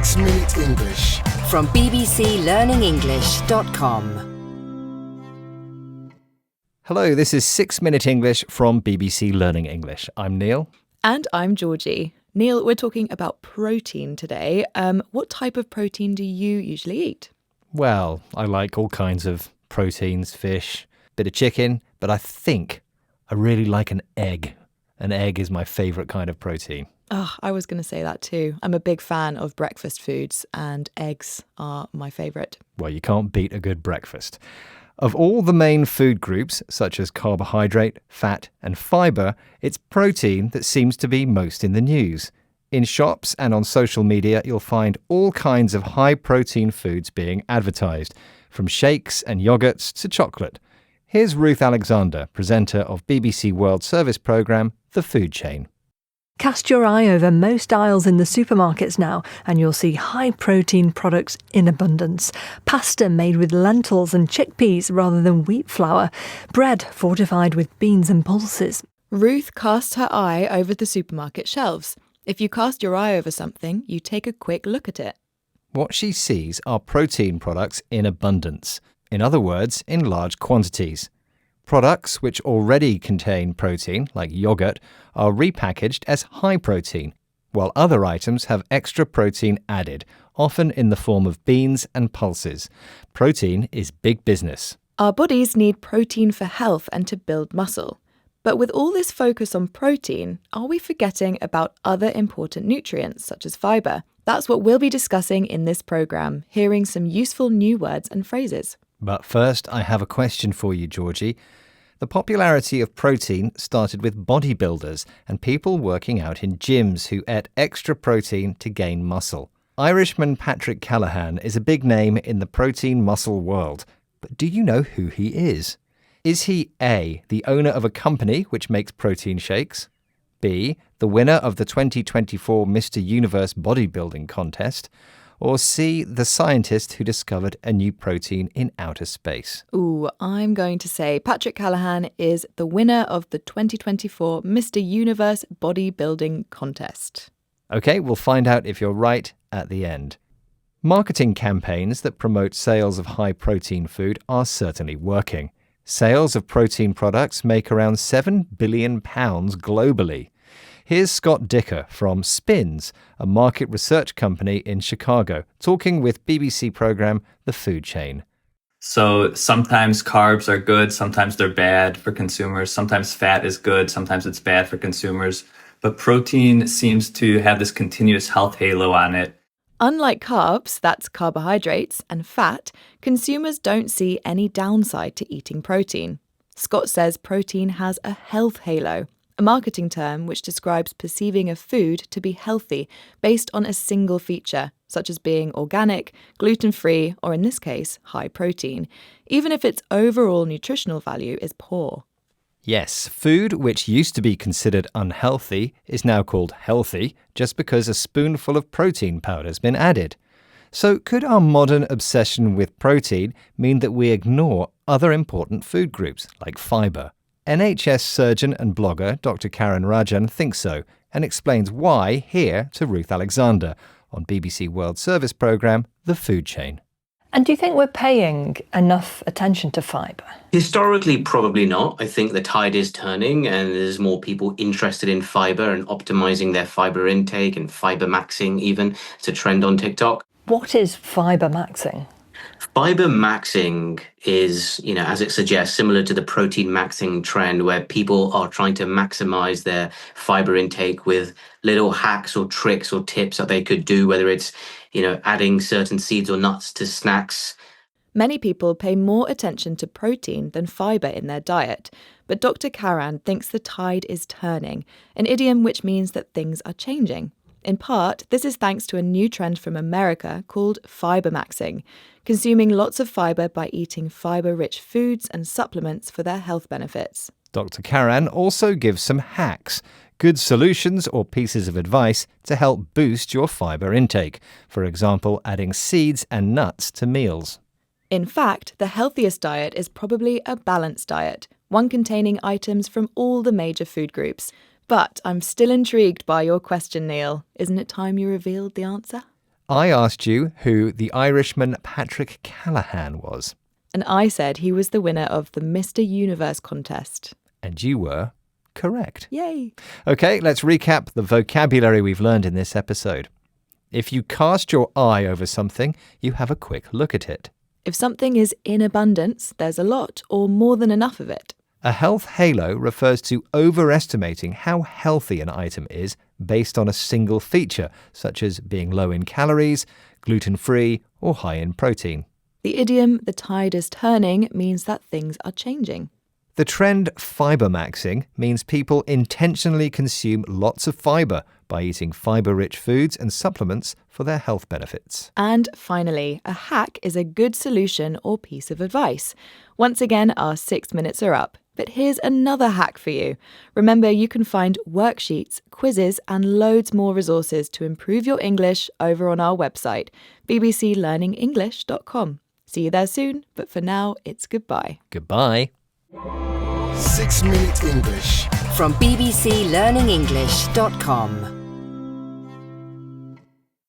6 Minute English from bbclearningenglish.com. Hello, this is 6 Minute English from BBC Learning English. I'm Neil. And I'm Georgie. Neil, we're talking about protein today. What type of protein do you usually eat? Well, I like all kinds of proteins, fish, bit of chicken, but I think I really like an egg. An egg is my favourite kind of protein. Oh, I was going to say that too. I'm a big fan of breakfast foods and eggs are my favourite. Well, you can't beat a good breakfast. Of all the main food groups, such as carbohydrate, fat and fibre, it's protein that seems to be most in the news. In shops and on social media, you'll find all kinds of high-protein foods being advertised, from shakes and yogurts to chocolate. Here's Ruth Alexander, presenter of BBC World Service programme The Food Chain. Cast your eye over most aisles in the supermarkets now and you'll see high-protein products in abundance. Pasta made with lentils and chickpeas rather than wheat flour. Bread fortified with beans and pulses. Ruth casts her eye over the supermarket shelves. If you cast your eye over something, you take a quick look at it. What she sees are protein products in abundance. In other words, in large quantities. Products which already contain protein, like yogurt, are repackaged as high protein, while other items have extra protein added, often in the form of beans and pulses. Protein is big business. Our bodies need protein for health and to build muscle. But with all this focus on protein, are we forgetting about other important nutrients, such as fibre? That's what we'll be discussing in this programme, hearing some useful new words and phrases. But first, I have a question for you, Georgie. The popularity of protein started with bodybuilders and people working out in gyms who ate extra protein to gain muscle. Irishman Patrick Callaghan is a big name in the protein muscle world. But do you know who he is? Is he A, the owner of a company which makes protein shakes? B, the winner of the 2024 Mr. Universe bodybuilding contest? Or C, the scientist who discovered a new protein in outer space? Ooh, I'm going to say Patrick Callaghan is the winner of the 2024 Mr. Universe bodybuilding contest. OK, we'll find out if you're right at the end. Marketing campaigns that promote sales of high-protein food are certainly working. Sales of protein products make around £7 billion globally. Here's Scott Dicker from Spins, a market research company in Chicago, talking with BBC programme The Food Chain. So sometimes carbs are good, sometimes they're bad for consumers. Sometimes fat is good, sometimes it's bad for consumers. But protein seems to have this continuous health halo on it. Unlike carbs, that's carbohydrates, and fat, consumers don't see any downside to eating protein. Scott says protein has a health halo, a marketing term which describes perceiving a food to be healthy based on a single feature, such as being organic, gluten-free, or in this case, high protein, even if its overall nutritional value is poor. Yes, food which used to be considered unhealthy is now called healthy just because a spoonful of protein powder has been added. So could our modern obsession with protein mean that we ignore other important food groups like fibre? NHS surgeon and blogger Dr. Karen Rajan thinks so and explains why here to Ruth Alexander on BBC World Service programme The Food Chain. And do you think we're paying enough attention to fibre? Historically, probably not. I think the tide is turning and there's more people interested in fibre and optimizing their fibre intake and fibre maxing even. It's a trend on TikTok. What is fibre maxing? Fibre maxing is, as it suggests, similar to the protein maxing trend where people are trying to maximize their fibre intake with little hacks or tricks or tips that they could do, whether it's, adding certain seeds or nuts to snacks. Many people pay more attention to protein than fibre in their diet, but Dr. Karan thinks the tide is turning, an idiom which means that things are changing. In part, this is thanks to a new trend from America called fibre maxing, consuming lots of fibre by eating fibre-rich foods and supplements for their health benefits. Dr. Karan also gives some hacks, good solutions or pieces of advice to help boost your fibre intake, for example, adding seeds and nuts to meals. In fact, the healthiest diet is probably a balanced diet, one containing items from all the major food groups. But I'm still intrigued by your question, Neil. Isn't it time you revealed the answer? I asked you who the Irishman Patrick Callahan was. And I said he was the winner of the Mr. Universe contest. And you were correct. Yay! Okay, let's recap the vocabulary we've learned in this episode. If you cast your eye over something, you have a quick look at it. If something is in abundance, there's a lot or more than enough of it. A health halo refers to overestimating how healthy an item is based on a single feature, such as being low in calories, gluten-free, or high in protein. The idiom, the tide is turning, means that things are changing. The trend fiber maxing means people intentionally consume lots of fiber by eating fiber-rich foods and supplements for their health benefits. And finally, a hack is a good solution or piece of advice. Once again, our 6 minutes are up. But here's another hack for you. Remember, you can find worksheets, quizzes, and loads more resources to improve your English over on our website, bbclearningenglish.com. See you there soon, but for now, it's goodbye. Goodbye. 6 Minute English from bbclearningenglish.com.